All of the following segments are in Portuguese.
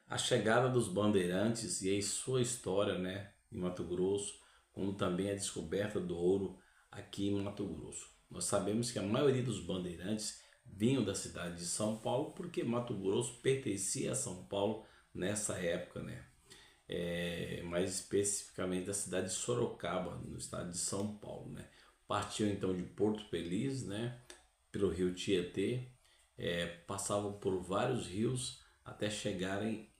A chegada dos bandeirantes e a sua história, né, em Mato Grosso, como também a descoberta do ouro aqui em Mato Grosso. Nós sabemos que a maioria dos bandeirantes vinham da cidade de São Paulo porque Mato Grosso pertencia a São Paulo nessa época, né? Mais especificamente da cidade de Sorocaba, no estado de São Paulo, né? Partiam então de Porto Feliz, né, pelo rio Tietê, passavam por vários rios até chegarem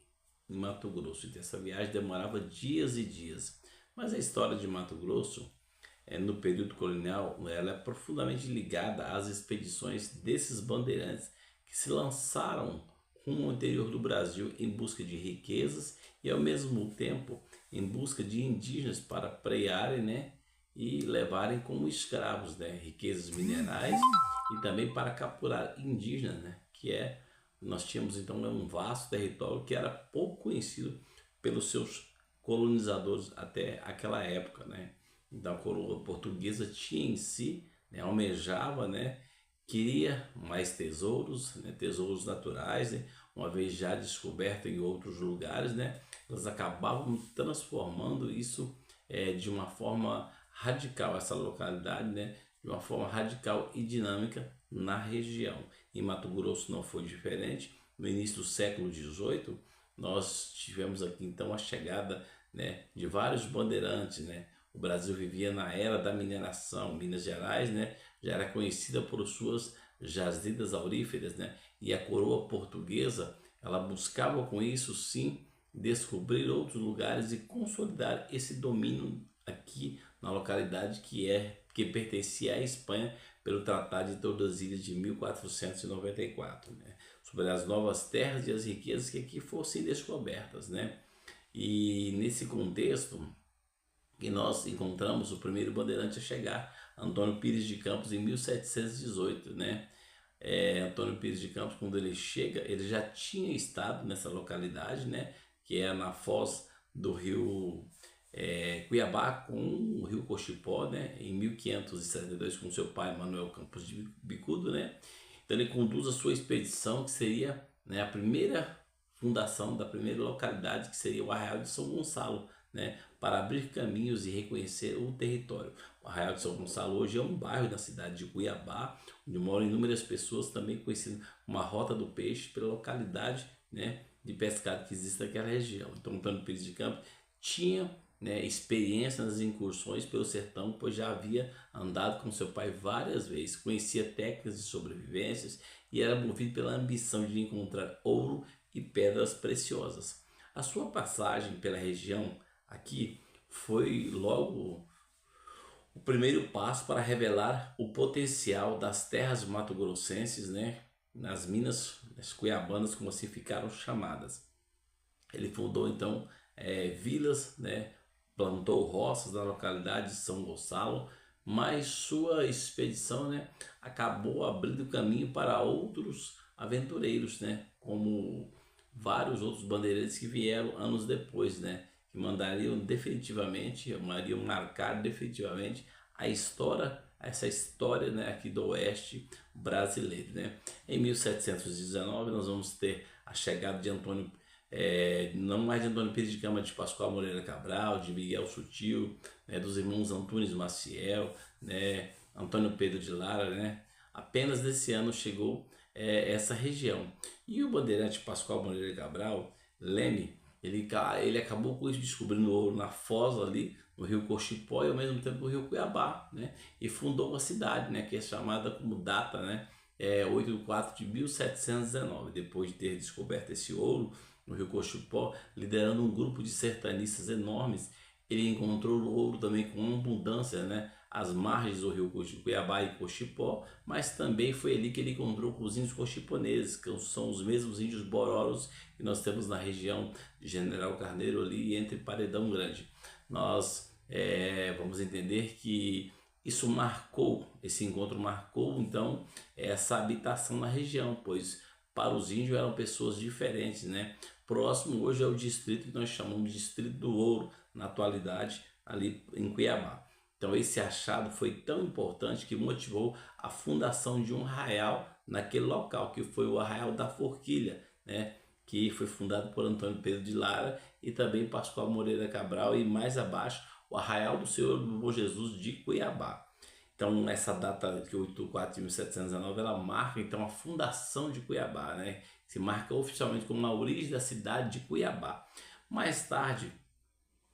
em Mato Grosso. Então, essa viagem demorava dias e dias. Mas a história de Mato Grosso, no período colonial, ela é profundamente ligada às expedições desses bandeirantes que se lançaram rumo ao interior do Brasil em busca de riquezas e ao mesmo tempo em busca de indígenas para prearem, né, e levarem como escravos, né, riquezas minerais e também para capturar indígenas, né, nós tínhamos então um vasto território que era pouco conhecido pelos seus colonizadores até aquela época, né? Então a coroa portuguesa tinha em si, né, almejava, né, queria mais tesouros, né, tesouros naturais, né, uma vez já descoberto em outros lugares, né, elas acabavam transformando isso de uma forma radical, essa localidade, né, de uma forma radical e dinâmica na região. Em Mato Grosso não foi diferente. No início do século XVIII, nós tivemos aqui então a chegada, né, de vários bandeirantes, né? O Brasil vivia na era da mineração. Minas Gerais, né, já era conhecida por suas jazidas auríferas, né? E a coroa portuguesa, ela buscava com isso sim descobrir outros lugares e consolidar esse domínio aqui na localidade que pertencia à Espanha pelo Tratado de Tordesilhas de 1494, né? Sobre as novas terras e as riquezas que aqui fossem descobertas, né? E nesse contexto que nós encontramos o primeiro bandeirante a chegar, Antônio Pires de Campos, em 1718, né? Antônio Pires de Campos, quando ele chega, ele já tinha estado nessa localidade, né, que é na foz do rio Cuiabá com o rio Cochipó, né, em 1572 com seu pai Manuel Campos de Bicudo, né. Então ele conduz a sua expedição, que seria, né, a primeira fundação da primeira localidade, que seria o Arraial de São Gonçalo, né, para abrir caminhos e reconhecer o território. O Arraial de São Gonçalo hoje é um bairro da cidade de Cuiabá, onde moram inúmeras pessoas, também conhecido como a Rota do Peixe, pela localidade, né, de pescado que existe naquela região. Então, Antônio Pires de Campos tinha, né, experiência nas incursões pelo sertão, pois já havia andado com seu pai várias vezes, conhecia técnicas de sobrevivências e era movido pela ambição de encontrar ouro e pedras preciosas. A sua passagem pela região aqui foi logo o primeiro passo para revelar o potencial das terras mato-grossenses, né, nas minas as cuiabanas, como assim ficaram chamadas. Ele fundou então vilas, né, plantou roças na localidade de São Gonçalo, mas sua expedição, né, acabou abrindo caminho para outros aventureiros, né, como vários outros bandeirantes que vieram anos depois, né, que mandariam marcar definitivamente a história, essa história, né, aqui do oeste brasileiro, né. Em 1719 nós vamos ter a chegada de Antônio, não mais de Antônio Pires de Campos, de Pascoal Moreira Cabral, de Miguel Sutil, né, dos irmãos Antunes Maciel, né, Antônio Pedro de Lara, né. Apenas nesse ano chegou essa região. E o bandeirante Pascoal Moreira Cabral, Leme, ele acabou com isso, descobrindo ouro na foz ali, no rio Cochipó e ao mesmo tempo no rio Cuiabá, né? E fundou uma cidade, né, que é chamada como data, né, 8 de 4 de 1719, depois de ter descoberto esse ouro no rio Cochipó, liderando um grupo de sertanistas enormes. Ele encontrou o ouro também com abundância, né, às margens do rio Cuiabá e Cochipó, mas também foi ali que ele encontrou com os índios cochiponeses, que são os mesmos índios bororos que nós temos na região de General Carneiro, ali entre Paredão Grande. Nós vamos entender que esse encontro marcou então essa habitação na região, pois para os índios eram pessoas diferentes, né? Próximo hoje é o distrito que nós chamamos de Distrito do Ouro, na atualidade, ali em Cuiabá. Então esse achado foi tão importante que motivou a fundação de um arraial naquele local, que foi o Arraial da Forquilha, né? que foi fundado por Antônio Pedro de Lara e também Pascoal Moreira Cabral, e mais abaixo o Arraial do Senhor do Bom Jesus de Cuiabá. Então essa data que 8/4 de 1719 ela marca então a fundação de Cuiabá, né? Se marca oficialmente como a origem da cidade de Cuiabá. Mais tarde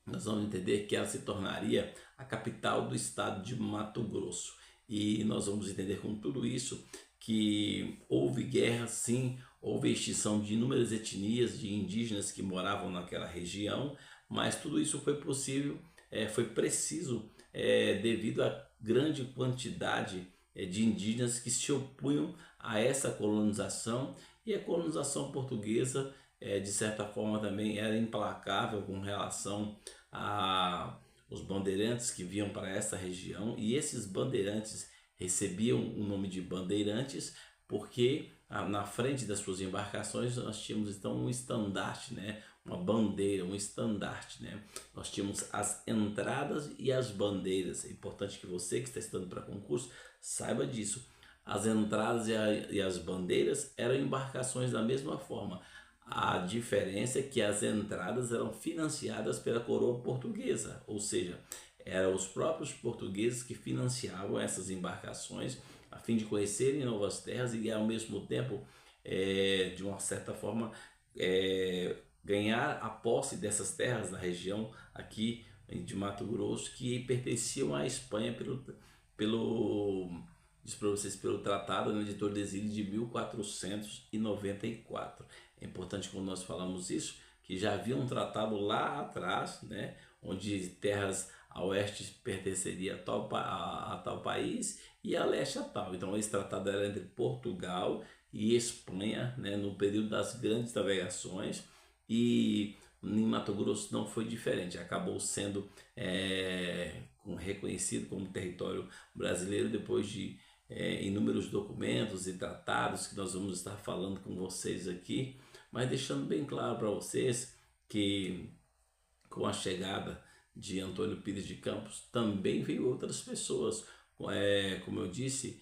nós vamos entender que ela se tornaria a capital do estado de Mato Grosso. E nós vamos entender com tudo isso que houve guerra, sim, houve extinção de inúmeras etnias de indígenas que moravam naquela região, mas tudo isso foi possível, foi preciso, devido à grande quantidade de indígenas que se opunham a essa colonização, e a colonização portuguesa, de certa forma, também era implacável com relação a os bandeirantes que vinham para essa região, e esses bandeirantes recebiam o nome de bandeirantes porque na frente das suas embarcações nós tínhamos então um estandarte, né? Uma bandeira, um estandarte, né? Nós tínhamos as entradas e as bandeiras. É importante que você que está estudando para concurso saiba disso. As entradas e as bandeiras eram embarcações da mesma forma. A diferença é que as entradas eram financiadas pela coroa portuguesa, ou seja, eram os próprios portugueses que financiavam essas embarcações a fim de conhecerem novas terras e ao mesmo tempo, de uma certa forma, ganhar a posse dessas terras na região aqui de Mato Grosso que pertenciam à Espanha pelo diz para vocês, pelo Tratado, né, de Tordesilhas de 1494. É importante quando nós falamos isso, que já havia um tratado lá atrás, né, onde terras a oeste pertenceria a tal país e a leste a tal. Então esse tratado era entre Portugal e Espanha, né, no período das grandes navegações, e em Mato Grosso não foi diferente, acabou sendo reconhecido como território brasileiro depois de inúmeros documentos e tratados que nós vamos estar falando com vocês aqui, mas deixando bem claro para vocês que com a chegada de Antônio Pires de Campos também veio outras pessoas, como eu disse,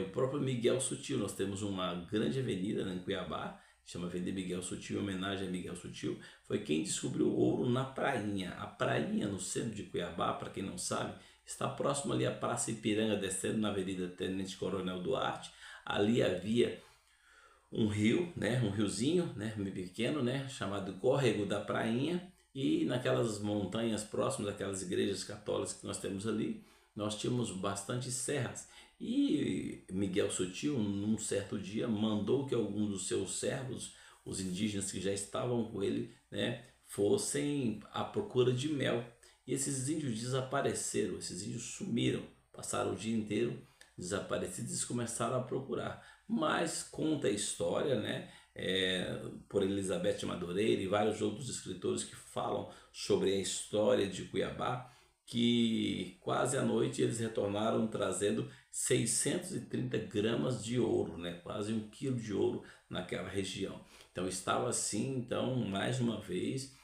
o próprio Miguel Sutil. Nós temos uma grande avenida, né, em Cuiabá, chama Avenida Miguel Sutil, em homenagem a Miguel Sutil. Foi quem descobriu o ouro na Prainha. A Prainha, no centro de Cuiabá, para quem não sabe, está próximo ali à Praça Ipiranga, descendo na Avenida Tenente Coronel Duarte. Ali havia um rio, né, um riozinho, né, meio pequeno, né, chamado Córrego da Prainha, e naquelas montanhas próximas daquelas igrejas católicas que nós temos ali, nós tínhamos bastante serras. E Miguel Sutil, num certo dia, mandou que alguns dos seus servos, os indígenas que já estavam com ele, né, fossem à procura de mel. E esses índios desapareceram, esses índios sumiram, passaram o dia inteiro desaparecidos e começaram a procurar. Mas conta a história, né, por Elizabeth Madureira e vários outros escritores que falam sobre a história de Cuiabá, que quase à noite eles retornaram trazendo 630 gramas de ouro, né? Quase 1 quilo de ouro naquela região. Então estava assim, então mais uma vez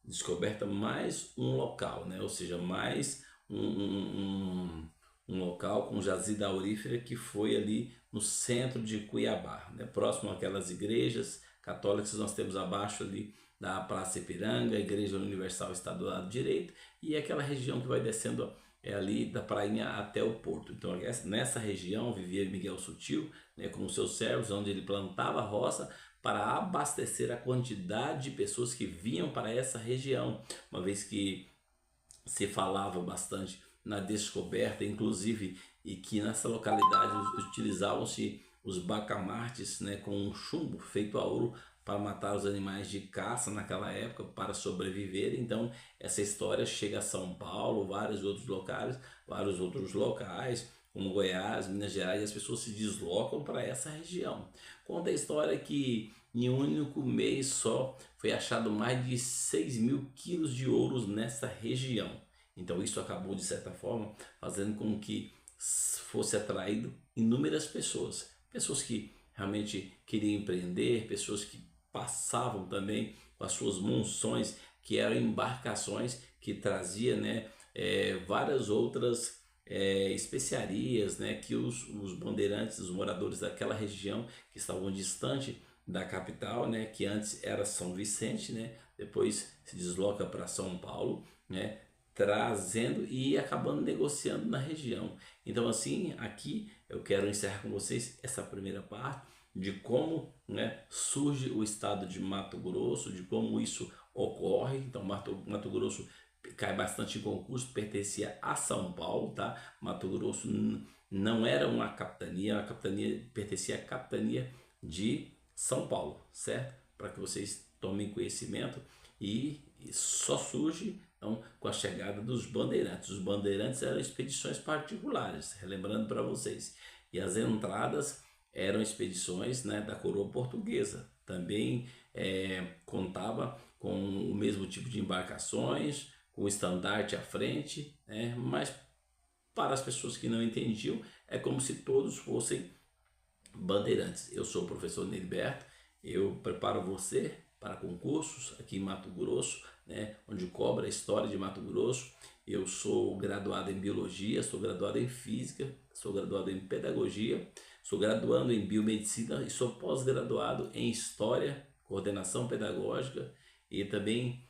descoberta mais um local, né? Ou seja, mais um local com jazida aurífera que foi ali no centro de Cuiabá, né? Próximo àquelas igrejas católicas. Nós temos abaixo ali da Praça Ipiranga, a Igreja Universal está do lado direito, e aquela região que vai descendo ali da prainha até o porto. Então nessa região vivia Miguel Sutil, né, com seus servos, onde ele plantava roça para abastecer a quantidade de pessoas que vinham para essa região, uma vez que se falava bastante na descoberta, inclusive, e que nessa localidade utilizavam-se os bacamartes, né, com um chumbo feito a ouro para matar os animais de caça naquela época, para sobreviver. Então essa história chega a São Paulo, vários outros locais, como Goiás, Minas Gerais, e as pessoas se deslocam para essa região. Conta a história que em um único mês só foi achado mais de 6.000 quilos de ouro nessa região. Então isso acabou, de certa forma, fazendo com que fosse atraído inúmeras pessoas. Pessoas que realmente queriam empreender, pessoas que passavam também com as suas monções, que eram embarcações que trazia, né, várias outras especiarias, né, que os bandeirantes, os moradores daquela região que estavam distante da capital, né, que antes era São Vicente, né, depois se desloca para São Paulo, né, trazendo e acabando negociando na região. Então assim, aqui eu quero encerrar com vocês essa primeira parte de como, né, surge o estado de Mato Grosso, de como isso ocorre. Então Mato Grosso cai bastante em concurso, pertencia a São Paulo, tá? Mato Grosso não era uma capitania, a capitania pertencia à capitania de São Paulo, certo? Para que vocês tomem conhecimento e só surge então, com a chegada dos bandeirantes. Os bandeirantes eram expedições particulares, relembrando para vocês. E as entradas eram expedições, né, da coroa portuguesa. Também contava com o mesmo tipo de embarcações, com o estandarte à frente, né, mas para as pessoas que não entendiam, é como se todos fossem bandeirantes. Eu sou o professor Neriberto, eu preparo você para concursos aqui em Mato Grosso, né, onde cobra a história de Mato Grosso. Eu sou graduado em biologia, sou graduado em física, sou graduado em pedagogia, sou graduando em biomedicina e sou pós-graduado em história, coordenação pedagógica e também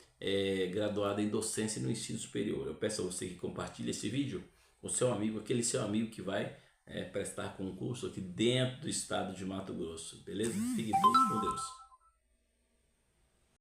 graduado em docência no ensino superior. Eu peço a você que compartilhe esse vídeo com seu amigo, aquele seu amigo que vai prestar concurso aqui dentro do estado de Mato Grosso, beleza? Fiquem todos com Deus.